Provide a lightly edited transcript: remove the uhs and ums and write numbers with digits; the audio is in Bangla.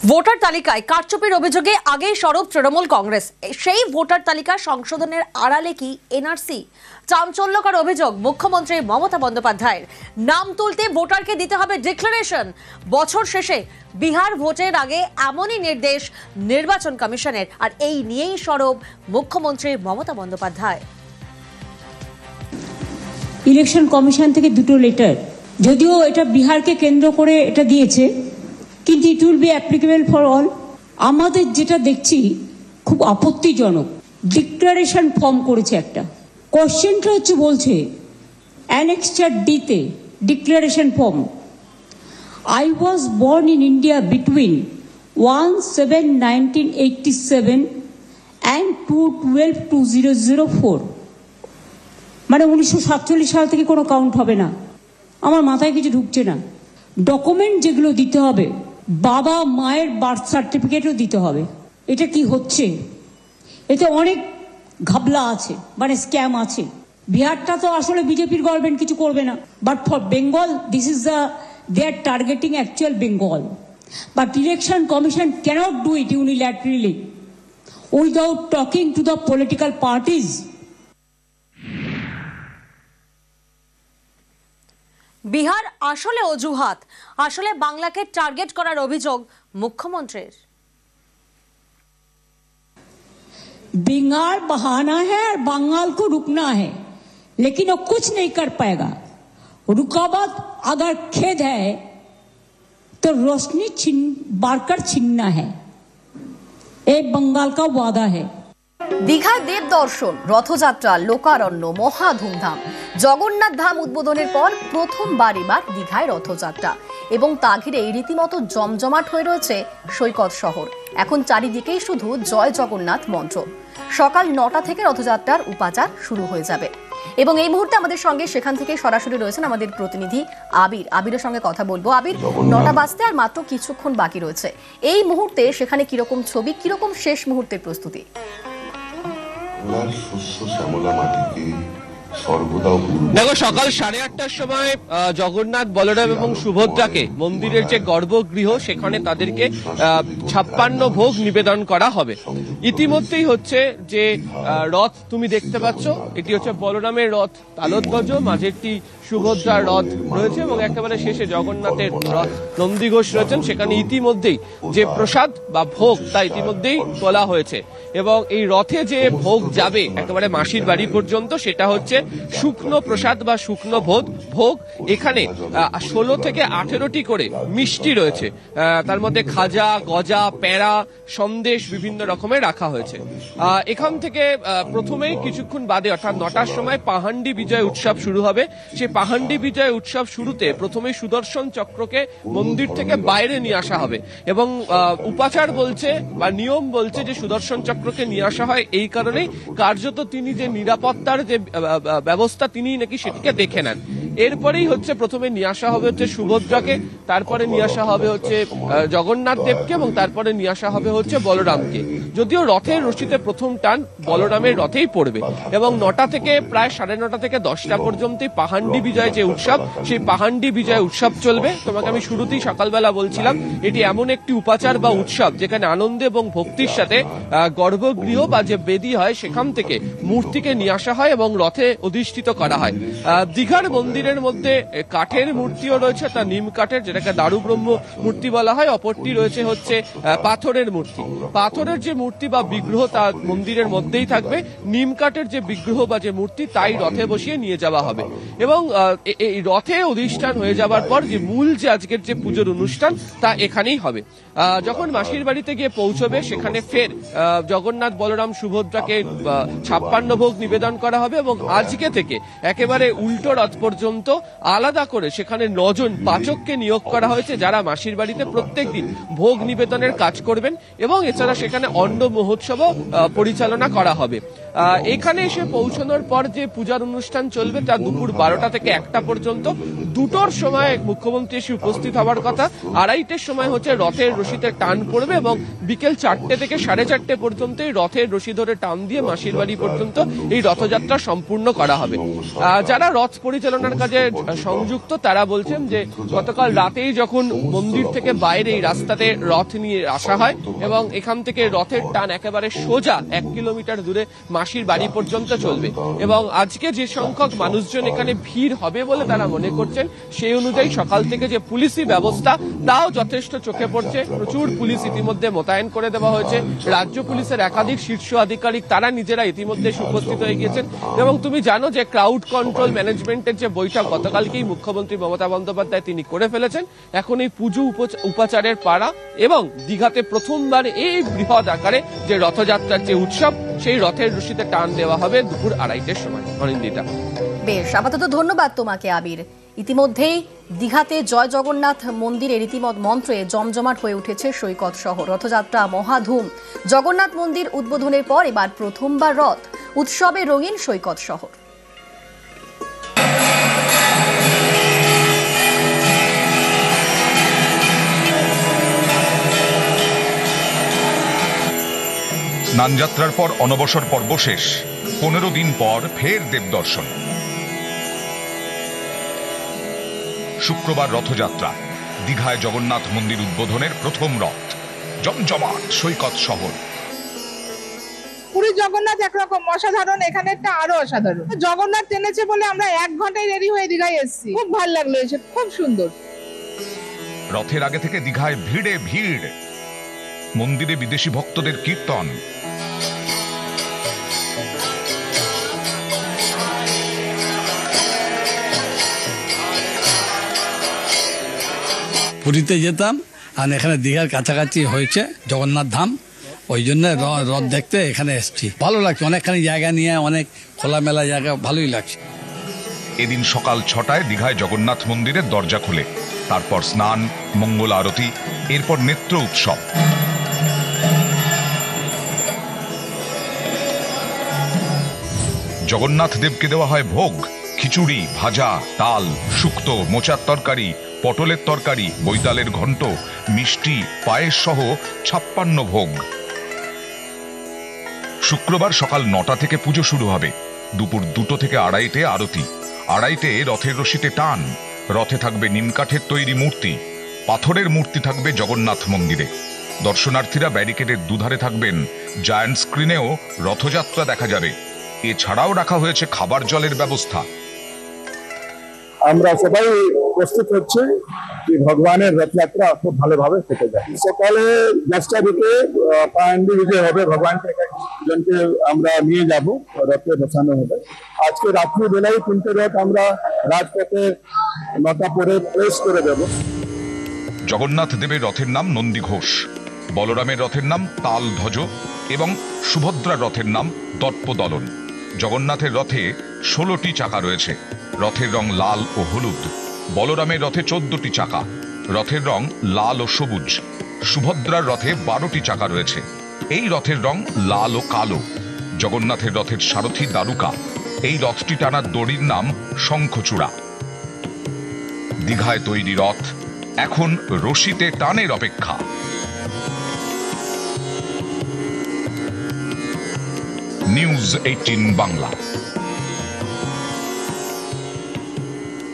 ভোটার তালিকায় কারচুপির অভিযোগে আগেই সরব তৃণমূল কংগ্রেস। সেই ভোটার তালিকা সংশোধনের আড়ালে কি এনআরসি? চাঞ্চল্যকর অভিযোগ মুখ্যমন্ত্রী মমতা বন্দ্যোপাধ্যায়ের। নাম তুলতে ভোটারকে দিতে হবে ডিক্লারেশন। বছর শেষে বিহার ভোটের আগে এমনই নির্দেশ নির্বাচন কমিশনের, আর এই নিয়েই সরব মুখ্যমন্ত্রী মমতা বন্দ্যোপাধ্যায়। ইলেকশন কমিশন থেকে দুটো লেটার, যদিও এটা বিহারকে কেন্দ্র করে এটা দিয়েছে, কিন্তু it will be applicable for all. আমাদের যেটা দেখছি খুব আপত্তিজনক, ডিক্লারেশন ফর্ম করেছে একটা। কোশ্চেনটা হচ্ছে, বলছে অ্যানেক্সচার ডিতে declaration form, I was born in India between 1/7/1987 and 2/12/2004। মানে 1947 সাল থেকে কোনো কাউন্ট হবে না। আমার মাথায় কিছু ঢুকছে না। ডকুমেন্ট যেগুলো দিতে হবে, বাবা মায়ের বার্থ সার্টিফিকেটও দিতে হবে। এটা কি হচ্ছে? এতে অনেক ঘাবলা আছে, মানে স্ক্যাম আছে। বিহারটা তো আসলে বিজেপির গভর্নমেন্ট কিছু করবে না, but for Bengal this is they are targeting actual Bengal. But Election Commission cannot do it unilaterally without talking to the political parties. Bihar আসলে অজুহাত, আসলে বাংলাকে টার্গেট করার অভিযোগ মুখ্যমন্ত্রীর। बंगाल बहाना है और बंगाल को रुकना है, लेकिन वो कुछ नहीं कर पाएगा। रुकावट अगर खेद है तो रोशनी बारकर छीनना है, ये बंगाल का वादा है। দীঘায় দেব দর্শন, রথযাত্রা, লোকারণ্য, মহা ধুমধাম। জগন্নাথ ধাম উদ্বোধনের পর প্রথমবার এবার দীঘায় রথযাত্রা, এবং তা ঘিরে রীতিমতো জমজমাট হয়ে রয়েছে সৈকত শহর। এখন চারিদিকেই শুধু জয় জগন্নাথ মন্ত্র। সকাল 9টা থেকে রথযাত্রার উপাচার শুরু হয়ে যাবে, এবং এই মুহূর্তে আমাদের সঙ্গে সেখান থেকে সরাসরি রয়েছেন আমাদের প্রতিনিধি আবিরের সঙ্গে কথা বলবো। আবির, 9টা বাজতে আর মাত্র কিছুক্ষণ বাকি রয়েছে। এই মুহূর্তে সেখানে কিরকম ছবি, কিরকম শেষ মুহূর্তের প্রস্তুতি? দেখো, সকাল 8:30টার সময় জগন্নাথ, বলরাম এবং সুভদ্রাকে মন্দিরের যে গর্ভগৃহ, সেখানে তাদেরকে 56 ভোগ নিবেদন করা হবে। ইতিমধ্যেই হচ্ছে যে রথ তুমি দেখতে পাচ্ছ, এটি হচ্ছে বলরামের রথ তালধ্বজ, মাঝেরটি সুভদ্রার রথ রয়েছে, এবং একেবারে শেষে জগন্নাথের রথ নন্দীঘোষ রয়েছেন। সেখানে ইতিমধ্যেই যে প্রসাদ বা ভোগ তা ইতিমধ্যেই তোলা হয়েছে, এবং এই রথে যে ভোগ যাবে একেবারে মাসির বাড়ি পর্যন্ত, সেটা হচ্ছে শুকনো প্রসাদ বা শুকনো ভোগ। এখানে 16 থেকে 18টি করে মিষ্টি রয়েছে, তার মধ্যে খাজা, গজা, প্যাঁড়া, সন্দেশ বিভিন্ন রকমের রাখা হয়েছে। এখান থেকে প্রথমেই কিছুক্ষণ বাদে, অর্থাৎ 9টার সময় পাহান্ডি বিজয় উৎসব শুরু হবে। সেই পাহান্ডি বিজয় উৎসব শুরুতে প্রথমে সুদর্শন চক্রকে মন্দির থেকে বাইরে নিয়ে আসা হবে, এবং উপাচার বলছে বা নিয়ম বলছে যে সুদর্শন চক্রকে নিয়ে আসা হয় এই কারণেই, কার্যত তিনি যে নিরাপত্তার যে ব্যবস্থা তিনি নাকি সেটিকে দেখে নেন। এরপরেই হচ্ছে প্রথমে নিয়ে আসা হবে হচ্ছে সুভদ্রাকে, তারপরে নিয়ে আসা হবে হচ্ছে জগন্নাথ দেবকে, এবং তারপরে নিয়ে আসা হবে হচ্ছে বলরামকে। যদিও রথের রশিতে প্রথম টান বলরামের রথেই পড়বে, এবং 9টা থেকে প্রায় 9:30 থেকে 10টা পর্যন্ত পাহান্ডি বিজয় যে উৎসব, সেই পাহান্ডি বিজয় উৎসব চলবে। তোমাকে আমি শুরুতেই সকালবেলা বলছিলাম, এটি এমন একটি উপাচার বা উৎসব যেখানে আনন্দ এবং ভক্তির সাথে গর্ভগৃহ বা যে বেদি হয় সেখান থেকে মূর্তিকে নিয়ে আসা হয় এবং রথে অধিষ্ঠিত করা হয়। দীঘার মন্দিরের মধ্যে কাঠের মূর্তিও রয়েছে, তা নিম কাঠের, যেটাকে দারু ব্রহ্ম মূর্তি বলা হয়। অপরটি রয়েছে হচ্ছে পাথরের মূর্তি। পাথরের যে মূর্তি বা বিগ্রহ তা মন্দিরের মধ্যেই থাকবে, নিম কাঠের যে বিগ্রহ বা যে মূর্তি তাই রথে বসিয়ে নিয়ে যাওয়া হবে। এবং এই রথে অধিষ্ঠান হয়ে যাবার পর যে মূল যে আজকের যে পুজোর অনুষ্ঠান তা এখানেই হবে। যখন মাসির বাড়িতে গিয়ে পৌঁছবে, সেখানে ফের জগন্নাথ, বলরাম, সুভদ্রাকে 56 ভোগ নিবেদন করা হবে, এবং আজকে থেকে একেবারে উল্টো রথ পর্যন্ত আলাদা করে সেখানে 9 জন পাচককে নিয়োগ করা হয়েছে, যারা মাসির বাড়িতে প্রত্যেকদিন ভোগ নিবেদনের কাজ করবেন, এবং এছাড়া সেখানে অন্ন মহোৎসবও পরিচালনা করা হবে। এখানে এসে পৌঁছানোর পর যে পূজার অনুষ্ঠান চলবে তা দুপুর 12টা থেকে 1টা পর্যন্ত। 2টোর সময় মুখ্যমন্ত্রী এসে উপস্থিত হওয়ার কথা, 2:30টার সময় হচ্ছে রথের রশিতে টান পড়বে, এবং বিকেল 4টে থেকে 4:30 পর্যন্ত এই রথের রশি ধরে টান দিয়ে মাসির বাড়ি পর্যন্ত এই রথযাত্রা সম্পূর্ণ করা হবে। যারা রথ পরিচালনার কাজে যে সংযুক্ত তারা বলছেন যে গতকাল রাতেই যখন মন্দির থেকে বাইরে এই রাস্তাতে রথ নিয়ে আসা হয় এবং এখান থেকে রথের টান একেবারে সোজা 1 কিলোমিটার দূরে মাসির বাড়ি পর্যন্ত চলবে এবং আজকে যে সংখ্যক মানুষজন এখানে ভিড় হবে বলে তারা মনে করছেন সেই অনুযায়ী সকাল থেকে যে পুলিশি ব্যবস্থা তাও যথেষ্ট চোখে পড়ছে। প্রচুর পুলিশ ইতিমধ্যে মোতায়েন করে দেওয়া হয়েছে। রাজ্য পুলিশের একাধিক শীর্ষ আধিকারিক তারা নিজেরা ইতিমধ্যে উপস্থিত হয়ে গিয়েছেন এবং তুমি জানো যে ক্রাউড কন্ট্রোল ম্যানেজমেন্টের যে বৈঠক গতকালকেই মুখ্যমন্ত্রী মমতা বন্দ্যোপাধ্যায় তিনি করে ফেলেছেন। এখন এই পুজো উপাচারের পাড়া এবং দীঘাতে প্রথমবার এই বৃহৎ আকারে যে রথযাত্রার যে উৎসব সেই রথের রশিতে টান দেওয়া হবে দুপুর 2:30টার সময়। অনিন্দিতা, বেশ, আপাতত ধন্যবাদ তোমাকে আবির। ইতিমধ্যেই দীঘাতে জয় জগন্নাথ মন্দিরের মন্ত্রে জমজমাট হয়ে উঠেছে সৈকত শহর। রথযাত্রা মহাধুম। জগন্নাথ মন্দির উদ্বোধনের পর এবার প্রথমবার রথ উৎসবে রঙিন সৈকত শহর। স্নানযাত্রার পর অনবসর পর্ব শেষ। 15 দিন পর ফের দেবদর্শন। শুক্রবার রথযাত্রা। দীঘায় জগন্নাথ মন্দির উদ্বোধনের প্রথম রথ। জমজমাট সৈকত শহর। পুরী জগন্নাথ একরকম অসাধারণ, এখানেরটা আরো অসাধারণ। জগন্নাথ টেনেছে বলে আমরা 1 ঘন্টায় রেডি হয়ে দীঘায় এসেছি। খুব ভালো লাগলো, এসে খুব সুন্দর। রথের আগে থেকে দীঘায় ভিড়ে ভিড়। মন্দিরে বিদেশি ভক্তদের কীর্তন। পুরীতে যেতাম আর এখানে দীঘার কাছাকাছি হয়েছে জগন্নাথ ধাম, ওই জন্য রথ দেখতে এখানে এসেছি। ভালো লাগছে, অনেকখানি জায়গা নিয়ে অনেক খোলামেলা জায়গা, ভালোই লাগছে। এদিন সকাল 6টায় দীঘায় জগন্নাথ মন্দিরের দরজা খুলে, তারপর স্নান, মঙ্গল আরতি, এরপর নেত্র উৎসব। জগন্নাথ দেবকে দেওয়া হয় ভোগ, খিচুড়ি, ভাজা, ডাল, শুক্তো, মোচার তরকারি, পটলের তরকারি, বৈতালের ঘন্ট, মিষ্টি, পায়েস সহ 56 ভোগ। শুক্রবার সকাল 9টা থেকে পুজো শুরু হবে। দুপুর 2টো থেকে 2:30টে আরতি। 2:30টে রথের রশিতে টান। রথে থাকবে নিমকাঠের তৈরি মূর্তি। পাথরের মূর্তি থাকবে জগন্নাথ মন্দিরে। দর্শনার্থীরা ব্যারিকেডের দুধারে থাকবেন। জায়ান্ট স্ক্রিনেও রথযাত্রা দেখা যাবে। এছাড়াও রাখা হয়েছে খাবার জলের ব্যবস্থা। আমরা সবাই প্রস্তুত হচ্ছে যে ভগবানের রথযাত্রা খুব ভালোভাবে কেটে যায়। সকালে 10টা দিকে পায়ন্ডি বিজয় হবে। ভগবানকে জনকে আমরা নিয়ে যাব, রথে বসানো হবে। আজকে রাত্রি বেলায় 3টে রথ আমরা রাজপথে 9টা পরে প্লেস করে দেব। জগন্নাথ দেবের রথের নাম নন্দী ঘোষ, বলরামের রথের নাম তাল ধ্বজ এবং সুভদ্রার রথের নাম দর্পদলন। জগন্নাথের রথে 16টি চাকা রয়েছে। রথের রং লাল ও হলুদ। বলরামের রথে 14টি চাকা, রথের রং লাল ও সবুজ। সুভদ্রার রথে 12টি চাকা রয়েছে, এই রথের রং লাল ও কালো। জগন্নাথের রথের সারথি দারুকা। এই রথটি টানার দড়ির নাম শঙ্খচূড়া। দীঘায় তৈরি রথ এখন রশিতে টানের অপেক্ষা। নিউজ 18 বাংলা।